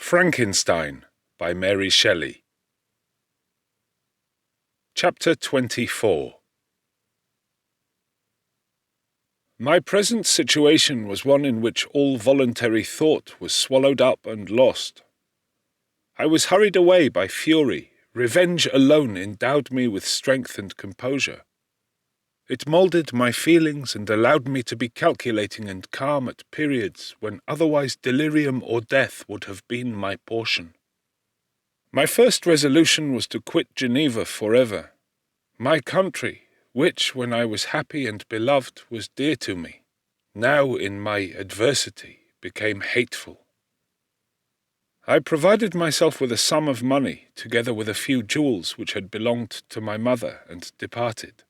Frankenstein by Mary Shelley. Chapter 24. My present situation was one in which all voluntary thought was swallowed up and lost. I was hurried away by fury. Revenge alone endowed me with strength and composure. It moulded my feelings and allowed me to be calculating and calm at periods when otherwise delirium or death would have been my portion. My first resolution was to quit Geneva forever. My country, which, when I was happy and beloved, was dear to me, now in my adversity became hateful. I provided myself with a sum of money, together with a few jewels which had belonged to my mother, and departed.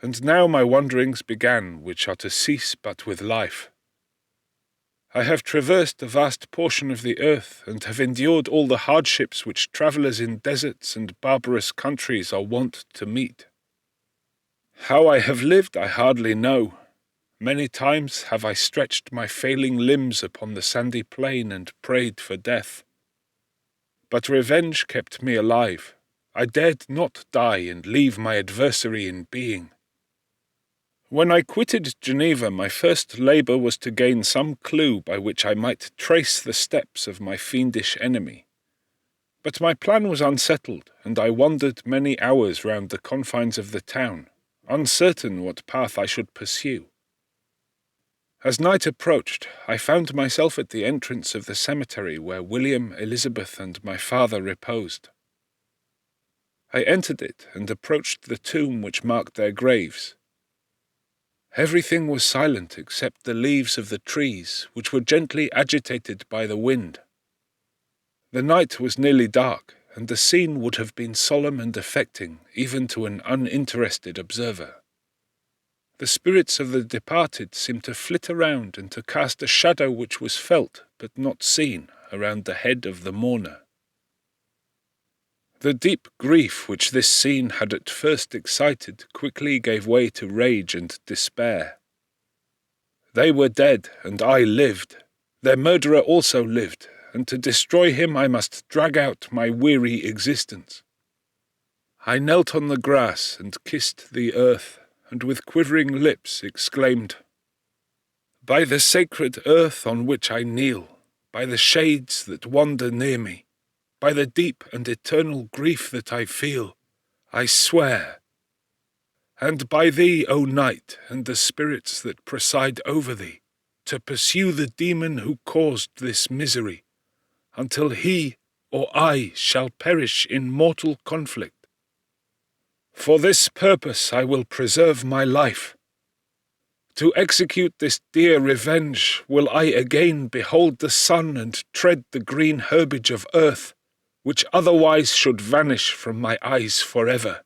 And now my wanderings began, which are to cease but with life. I have traversed a vast portion of the earth, and have endured all the hardships which travellers in deserts and barbarous countries are wont to meet. How I have lived I hardly know. Many times have I stretched my failing limbs upon the sandy plain and prayed for death. But revenge kept me alive. I dared not die and leave my adversary in being. When I quitted Geneva, my first labour was to gain some clue by which I might trace the steps of my fiendish enemy. But my plan was unsettled, and I wandered many hours round the confines of the town, uncertain what path I should pursue. As night approached, I found myself at the entrance of the cemetery where William, Elizabeth, and my father reposed. I entered it and approached the tomb which marked their graves. Everything was silent except the leaves of the trees, which were gently agitated by the wind. The night was nearly dark, and the scene would have been solemn and affecting, even to an uninterested observer. The spirits of the departed seemed to flit around and to cast a shadow which was felt, but not seen, around the head of the mourner. The deep grief which this scene had at first excited quickly gave way to rage and despair. They were dead, and I lived. Their murderer also lived, and to destroy him I must drag out my weary existence. I knelt on the grass and kissed the earth, and with quivering lips exclaimed, "By the sacred earth on which I kneel, by the shades that wander near me, by the deep and eternal grief that I feel, I swear, and by thee, O night, and the spirits that preside over thee, to pursue the demon who caused this misery, until he or I shall perish in mortal conflict. For this purpose I will preserve my life. To execute this dear revenge will I again behold the sun and tread the green herbage of earth, which otherwise should vanish from my eyes forever.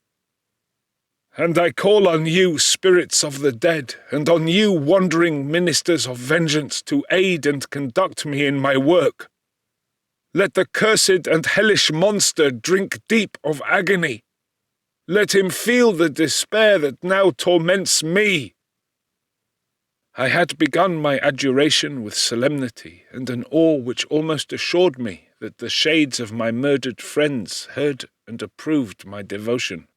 And I call on you, spirits of the dead, and on you, wandering ministers of vengeance, to aid and conduct me in my work. Let the cursed and hellish monster drink deep of agony. Let him feel the despair that now torments me." I had begun my adjuration with solemnity and an awe which almost assured me that the shades of my murdered friends heard and approved my devotion.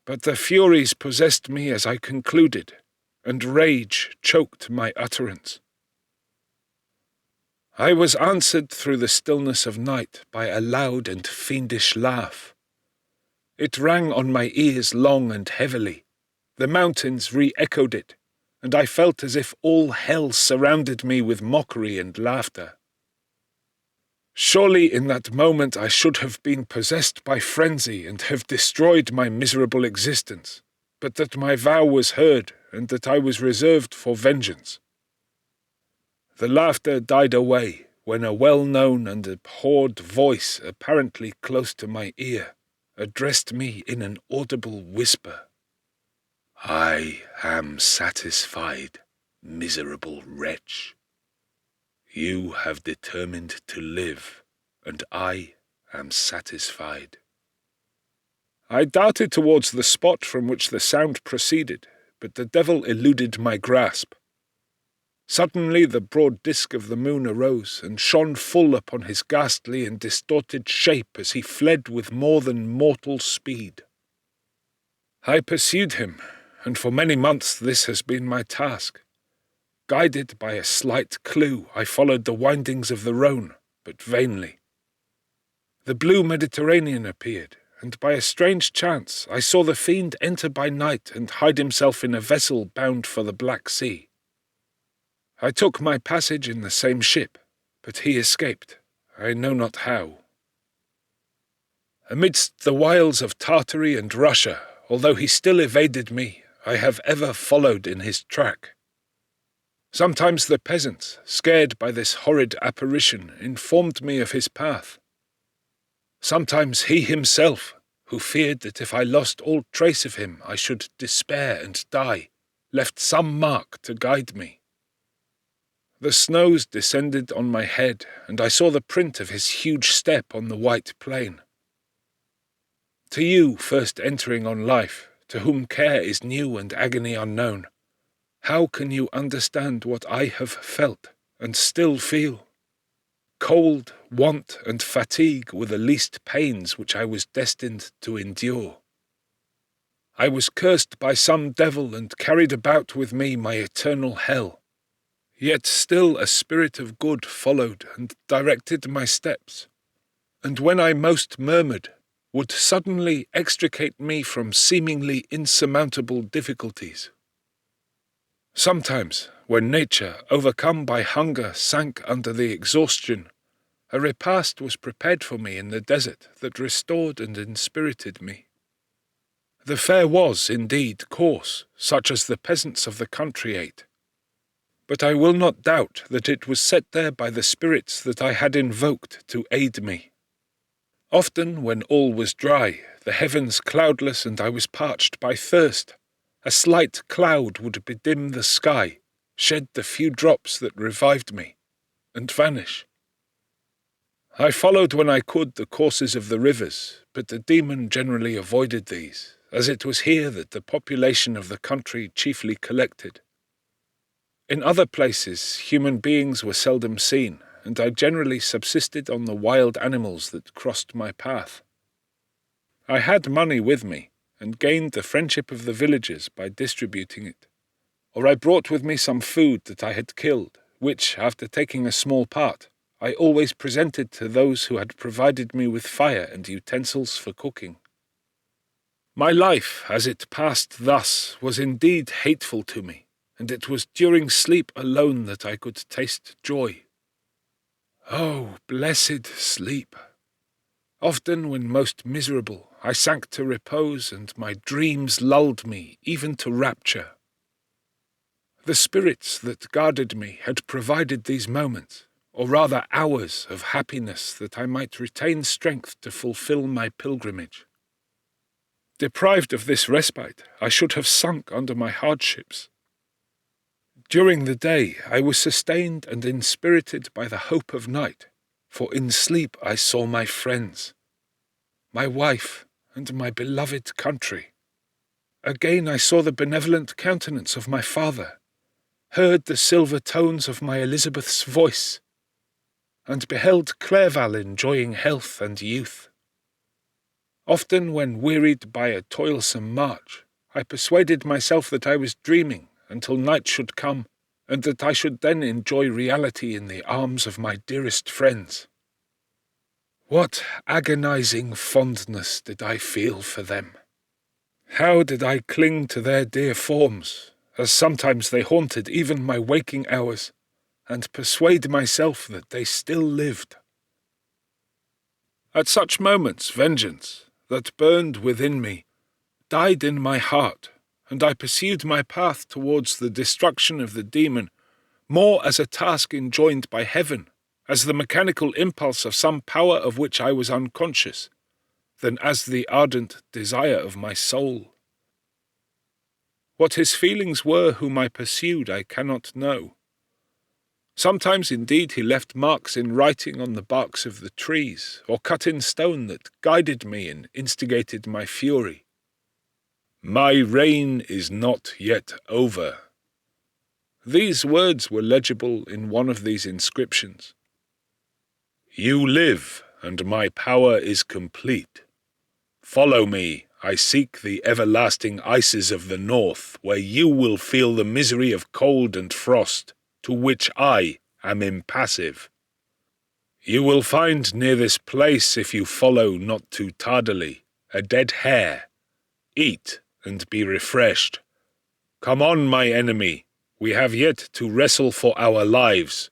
But the furies possessed me as I concluded, and rage choked my utterance. I was answered through the stillness of night by a loud and fiendish laugh. It rang on my ears long and heavily. The mountains re-echoed it, and I felt as if all hell surrounded me with mockery and laughter. Surely in that moment I should have been possessed by frenzy and have destroyed my miserable existence, but that my vow was heard, and that I was reserved for vengeance. The laughter died away, when a well-known and abhorred voice, apparently close to my ear, addressed me in an audible whisper. "I am satisfied, miserable wretch. You have determined to live, and I am satisfied." I darted towards the spot from which the sound proceeded, but the devil eluded my grasp. Suddenly the broad disk of the moon arose, and shone full upon his ghastly and distorted shape as he fled with more than mortal speed. I pursued him, and for many months this has been my task. Guided by a slight clue, I followed the windings of the Rhone, but vainly. The blue Mediterranean appeared, and by a strange chance I saw the fiend enter by night and hide himself in a vessel bound for the Black Sea. I took my passage in the same ship, but he escaped, I know not how. Amidst the wiles of Tartary and Russia, although he still evaded me, I have ever followed in his track. Sometimes the peasants, scared by this horrid apparition, informed me of his path. Sometimes he himself, who feared that if I lost all trace of him I should despair and die, left some mark to guide me. The snows descended on my head, and I saw the print of his huge step on the white plain. To you, first entering on life, to whom care is new and agony unknown, how can you understand what I have felt, and still feel? Cold, want, and fatigue were the least pains which I was destined to endure. I was cursed by some devil and carried about with me my eternal hell. Yet still a spirit of good followed and directed my steps, and when I most murmured, would suddenly extricate me from seemingly insurmountable difficulties. Sometimes, when nature, overcome by hunger, sank under the exhaustion, a repast was prepared for me in the desert that restored and inspirited me. The fare was, indeed, coarse, such as the peasants of the country ate, but I will not doubt that it was set there by the spirits that I had invoked to aid me. Often, when all was dry, the heavens cloudless, and I was parched by thirst, a slight cloud would bedim the sky, shed the few drops that revived me, and vanish. I followed when I could the courses of the rivers, but the demon generally avoided these, as it was here that the population of the country chiefly collected. In other places human beings were seldom seen, and I generally subsisted on the wild animals that crossed my path. I had money with me, and gained the friendship of the villagers by distributing it, or I brought with me some food that I had killed, which, after taking a small part, I always presented to those who had provided me with fire and utensils for cooking. My life, as it passed thus, was indeed hateful to me, and it was during sleep alone that I could taste joy. Oh, blessed sleep! Often, when most miserable, I sank to repose, and my dreams lulled me even to rapture. The spirits that guarded me had provided these moments, or rather hours, of happiness that I might retain strength to fulfill my pilgrimage. Deprived of this respite, I should have sunk under my hardships. During the day I was sustained and inspirited by the hope of night, for in sleep I saw my friends, my wife, and my beloved country. Again I saw the benevolent countenance of my father, heard the silver tones of my Elizabeth's voice, and beheld Clerval enjoying health and youth. Often, when wearied by a toilsome march, I persuaded myself that I was dreaming until night should come, and that I should then enjoy reality in the arms of my dearest friends. What agonizing fondness did I feel for them! How did I cling to their dear forms, as sometimes they haunted even my waking hours, and persuade myself that they still lived. At such moments vengeance, that burned within me, died in my heart, and I pursued my path towards the destruction of the demon, more as a task enjoined by heaven, as the mechanical impulse of some power of which I was unconscious, than as the ardent desire of my soul. What his feelings were whom I pursued I cannot know. Sometimes indeed he left marks in writing on the barks of the trees, or cut in stone that guided me and instigated my fury. My reign is not yet over. These words were legible in one of these inscriptions. "You live, and my power is complete. Follow me, I seek the everlasting ices of the north, where you will feel the misery of cold and frost, to which I am impassive. You will find near this place, if you follow not too tardily, a dead hare. Eat and be refreshed. Come on, my enemy, we have yet to wrestle for our lives.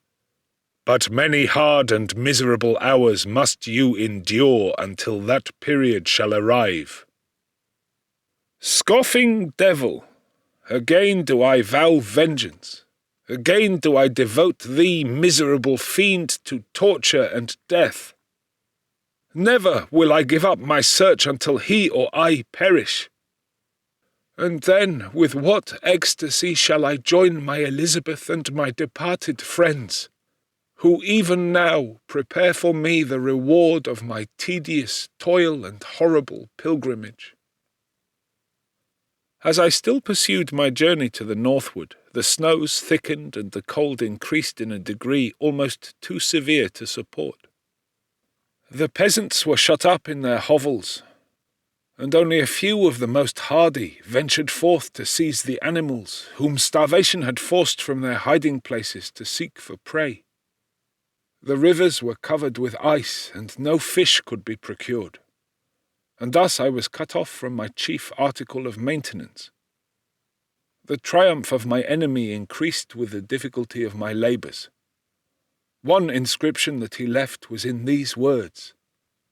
But many hard and miserable hours must you endure until that period shall arrive." Scoffing devil, again do I vow vengeance. Again do I devote thee, miserable fiend, to torture and death. Never will I give up my search until he or I perish. And then with what ecstasy shall I join my Elizabeth and my departed friends, who even now prepare for me the reward of my tedious toil and horrible pilgrimage. As I still pursued my journey to the northward, the snows thickened and the cold increased in a degree almost too severe to support. The peasants were shut up in their hovels, and only a few of the most hardy ventured forth to seize the animals whom starvation had forced from their hiding places to seek for prey. The rivers were covered with ice, and no fish could be procured, and thus I was cut off from my chief article of maintenance. The triumph of my enemy increased with the difficulty of my labours. One inscription that he left was in these words: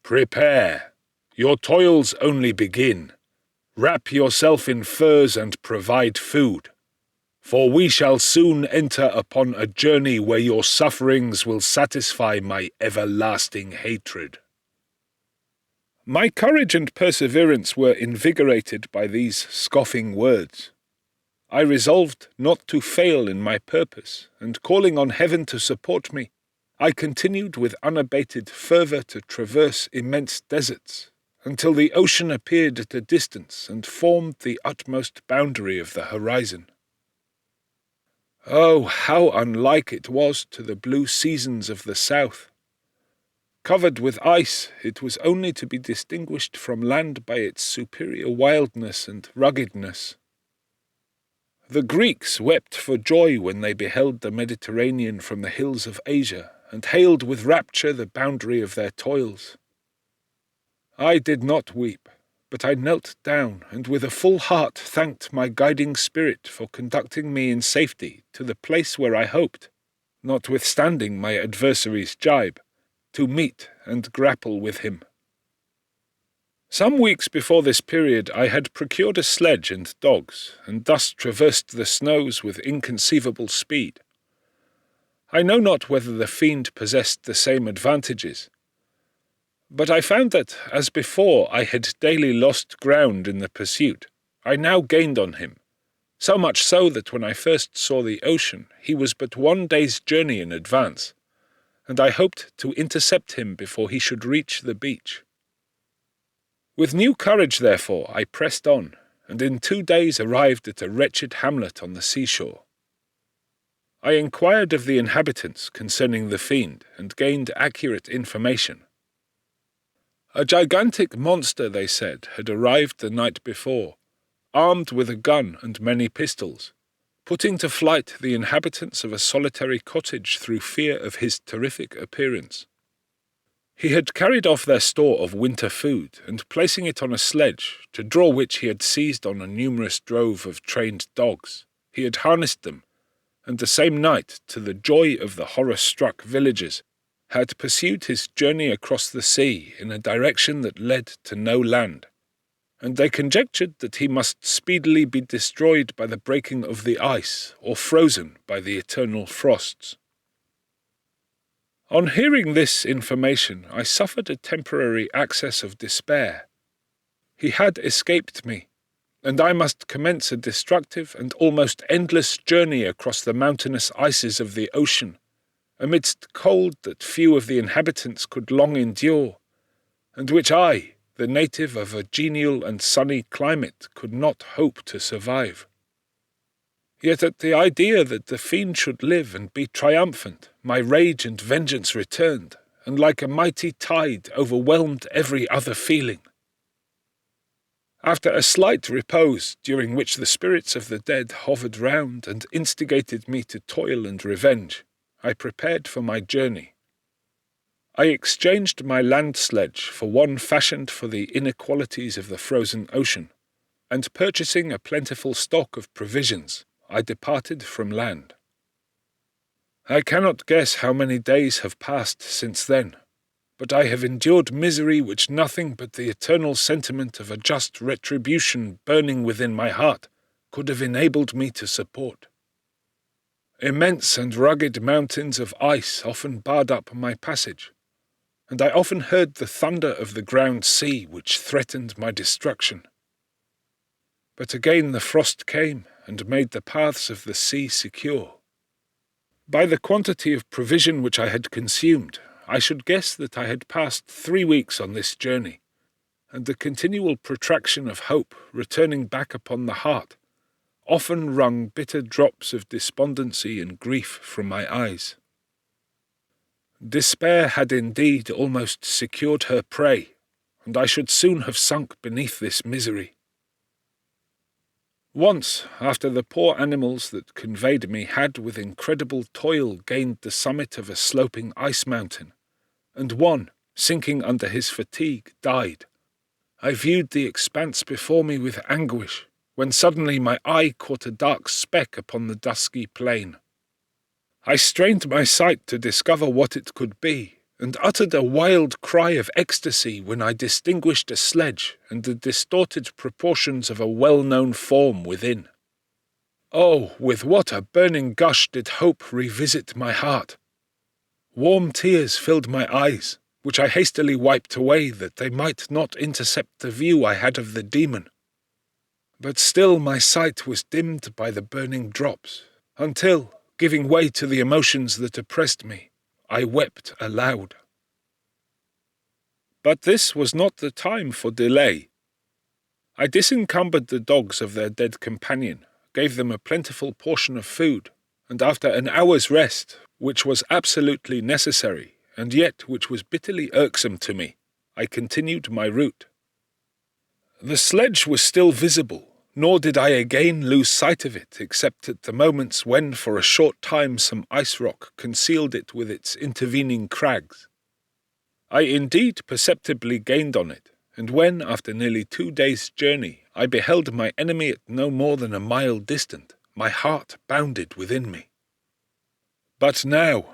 "Prepare! Your toils only begin. Wrap yourself in furs and provide food, for we shall soon enter upon a journey where your sufferings will satisfy my everlasting hatred." My courage and perseverance were invigorated by these scoffing words. I resolved not to fail in my purpose, and calling on heaven to support me, I continued with unabated fervour to traverse immense deserts, until the ocean appeared at a distance and formed the utmost boundary of the horizon. Oh, how unlike it was to the blue seasons of the south! Covered with ice, it was only to be distinguished from land by its superior wildness and ruggedness. The Greeks wept for joy when they beheld the Mediterranean from the hills of Asia, and hailed with rapture the boundary of their toils. I did not weep, but I knelt down, and with a full heart thanked my guiding spirit for conducting me in safety to the place where I hoped, notwithstanding my adversary's jibe, to meet and grapple with him. Some weeks before this period I had procured a sledge and dogs, and thus traversed the snows with inconceivable speed. I know not whether the fiend possessed the same advantages, but I found that, as before I had daily lost ground in the pursuit, I now gained on him, so much so that when I first saw the ocean he was but 1 day's journey in advance, and I hoped to intercept him before he should reach the beach. With new courage, therefore, I pressed on, and in 2 days arrived at a wretched hamlet on the seashore. I inquired of the inhabitants concerning the fiend, and gained accurate information. A gigantic monster, they said, had arrived the night before, armed with a gun and many pistols, putting to flight the inhabitants of a solitary cottage through fear of his terrific appearance. He had carried off their store of winter food, and placing it on a sledge, to draw which he had seized on a numerous drove of trained dogs, he had harnessed them, and the same night, to the joy of the horror-struck villagers, had pursued his journey across the sea in a direction that led to no land, and they conjectured that he must speedily be destroyed by the breaking of the ice, or frozen by the eternal frosts. On hearing this information, I suffered a temporary access of despair. He had escaped me, and I must commence a destructive and almost endless journey across the mountainous ices of the ocean, amidst cold that few of the inhabitants could long endure, and which I, the native of a genial and sunny climate, could not hope to survive. Yet at the idea that the fiend should live and be triumphant, my rage and vengeance returned, and like a mighty tide overwhelmed every other feeling. After a slight repose, during which the spirits of the dead hovered round and instigated me to toil and revenge, I prepared for my journey. I exchanged my land sledge for one fashioned for the inequalities of the frozen ocean, and purchasing a plentiful stock of provisions, I departed from land. I cannot guess how many days have passed since then, but I have endured misery which nothing but the eternal sentiment of a just retribution burning within my heart could have enabled me to support. Immense and rugged mountains of ice often barred up my passage, and I often heard the thunder of the ground sea which threatened my destruction. But again the frost came and made the paths of the sea secure. By the quantity of provision which I had consumed, I should guess that I had passed 3 weeks on this journey, and the continual protraction of hope returning back upon the heart often wrung bitter drops of despondency and grief from my eyes. Despair had indeed almost secured her prey, and I should soon have sunk beneath this misery. Once, after the poor animals that conveyed me had with incredible toil gained the summit of a sloping ice mountain, and one, sinking under his fatigue, died, I viewed the expanse before me with anguish, when suddenly my eye caught a dark speck upon the dusky plain. I strained my sight to discover what it could be, and uttered a wild cry of ecstasy when I distinguished a sledge and the distorted proportions of a well-known form within. Oh, with what a burning gush did hope revisit my heart! Warm tears filled my eyes, which I hastily wiped away that they might not intercept the view I had of the demon. But still my sight was dimmed by the burning drops, until, giving way to the emotions that oppressed me, I wept aloud. But this was not the time for delay. I disencumbered the dogs of their dead companion, gave them a plentiful portion of food, and after an hour's rest, which was absolutely necessary, and yet which was bitterly irksome to me, I continued my route. The sledge was still visible, nor did I again lose sight of it except at the moments when for a short time some ice rock concealed it with its intervening crags. I indeed perceptibly gained on it, and when, after nearly 2 days' journey, I beheld my enemy at no more than a mile distant, my heart bounded within me. But now,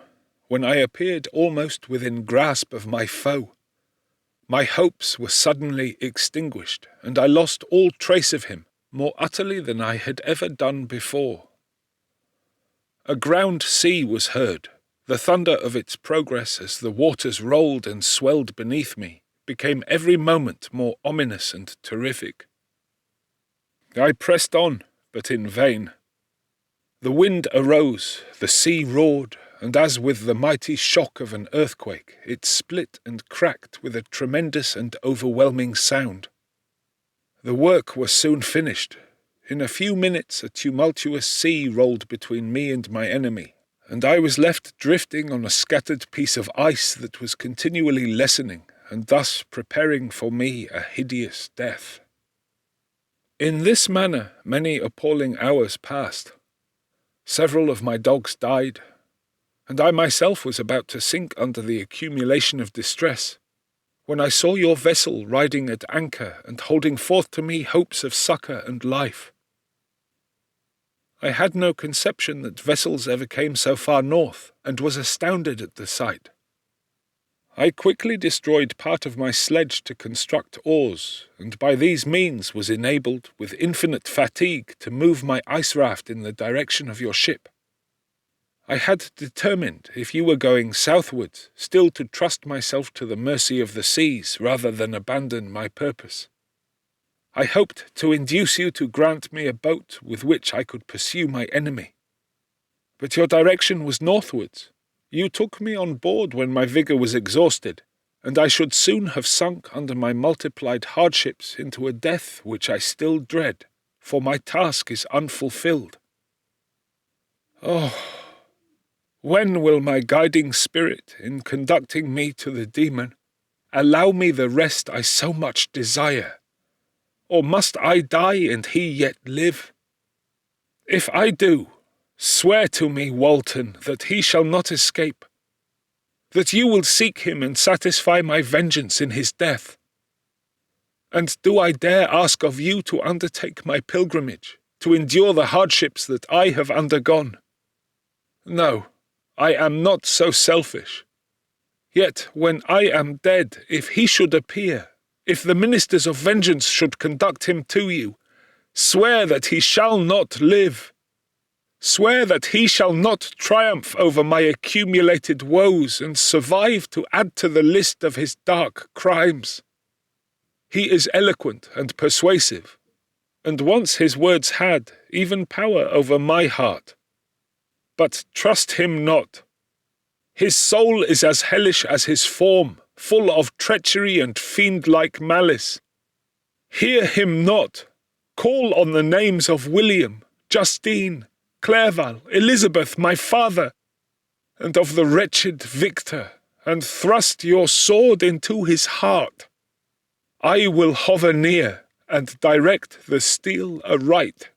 when I appeared almost within grasp of my foe, my hopes were suddenly extinguished, and I lost all trace of him, more utterly than I had ever done before. A ground sea was heard. The thunder of its progress as the waters rolled and swelled beneath me became every moment more ominous and terrific. I pressed on, but in vain. The wind arose, the sea roared, and as with the mighty shock of an earthquake, it split and cracked with a tremendous and overwhelming sound. The work was soon finished. In a few minutes a tumultuous sea rolled between me and my enemy, and I was left drifting on a scattered piece of ice that was continually lessening, and thus preparing for me a hideous death. In this manner many appalling hours passed. Several of my dogs died, and I myself was about to sink under the accumulation of distress, when I saw your vessel riding at anchor and holding forth to me hopes of succour and life. I had no conception that vessels ever came so far north, and was astounded at the sight. I quickly destroyed part of my sledge to construct oars, and by these means was enabled, with infinite fatigue, to move my ice raft in the direction of your ship. I had determined, if you were going southwards, still to trust myself to the mercy of the seas rather than abandon my purpose. I hoped to induce you to grant me a boat with which I could pursue my enemy. But your direction was northwards. You took me on board when my vigour was exhausted, and I should soon have sunk under my multiplied hardships into a death which I still dread, for my task is unfulfilled. Oh, when will my guiding spirit, in conducting me to the demon, allow me the rest I so much desire? Or must I die and he yet live? If I do, swear to me, Walton, that he shall not escape, that you will seek him and satisfy my vengeance in his death. And do I dare ask of you to undertake my pilgrimage, to endure the hardships that I have undergone? No, I am not so selfish. Yet when I am dead, if he should appear, if the ministers of vengeance should conduct him to you, swear that he shall not live. Swear that he shall not triumph over my accumulated woes and survive to add to the list of his dark crimes. He is eloquent and persuasive, and once his words had even power over my heart. But trust him not. His soul is as hellish as his form, full of treachery and fiend-like malice. Hear him not. Call on the names of William, Justine, Clerval, Elizabeth, my father, and of the wretched Victor, and thrust your sword into his heart. I will hover near, and direct the steel aright.